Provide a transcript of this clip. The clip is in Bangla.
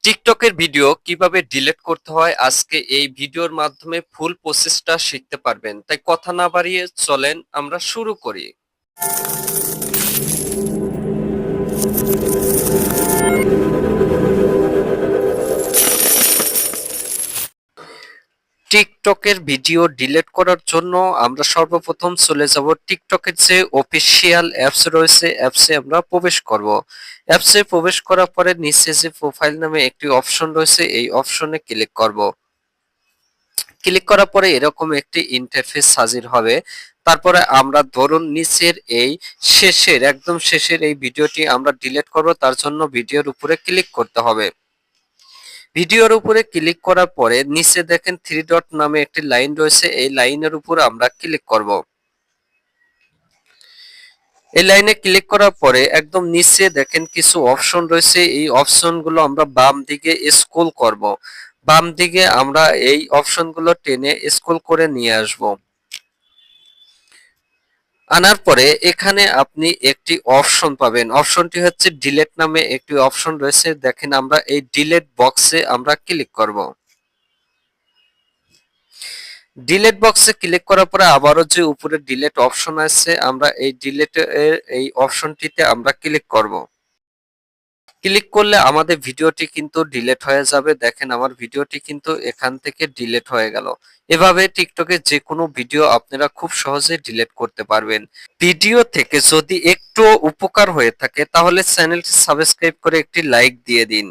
টিকটকের ভিডিও কিভাবে ডিলিট করতে হয় আজকে এই ভিডিওর মাধ্যমে ফুল প্রসেসটা শিখতে পারবেন। তাই কথা না বাড়িয়ে চলেন আমরা শুরু করি। টিকটকের ভিডিও ডিলিট করার জন্য আমরা সর্বপ্রথম চলে যাব টিকটকের যে অফিসিয়াল অ্যাপস রয়েছে, অ্যাপসে আমরা প্রবেশ করব। অ্যাপসে প্রবেশ করার পরে নিচে যে প্রোফাইল নামে একটি অপশন রয়েছে, এই অপশনে ক্লিক করব। ক্লিক করার পরে এরকম একটি ইন্টারফেস হাজির হবে। তারপরে আমরা ধরুন নিচের এই শেষের একদম শেষের এই ভিডিওটি আমরা ডিলিট করব, তার জন্য ভিডিওর উপরে ক্লিক করতে হবে। ভিডিওর উপরে ক্লিক করার পরে নিচে দেখেন থ্রি ডট নামে একটি লাইন রয়েছে, এই লাইনের উপর আমরা ক্লিক করব। এই লাইনে ক্লিক করার পরে একদম নিচে দেখেন কিছু অপশন রয়েছে, এই অপশনগুলো আমরা বাম দিকে স্ক্রল করব। বাম দিকে আমরা এই অপশনগুলো টেনে স্ক্রল করে নিয়ে আসব। আনার পরে এখানে আপনি একটি অপশন পাবেন, অপশনটি হচ্ছে ডিলিট নামে একটি অপশন রয়েছে। দেখেন আমরা এই ডিলিট বক্সে আমরা ক্লিক করব। ডিলিট বক্সে ক্লিক করার পরে আবারও যে উপরে ডিলিট অপশন আছে, আমরা এই ডিলিট এর এই অপশনটিতে আমরা ক্লিক করব। ক্লিক করলে আমাদের ভিডিওটি কিন্তু ডিলিট হয়ে যাবে। দেখেন আমার ভিডিওটি কিন্তু এখান থেকে ডিলিট হয়ে গেল। এভাবে টিকটকে যে কোনো ভিডিও আপনারা খুব সহজে ডিলিট করতে পারবেন। ভিডিও থেকে যদি একটু উপকার হয়ে থাকে তাহলে চ্যানেলটি সাবস্ক্রাইব করে একটি লাইক দিয়ে দিন।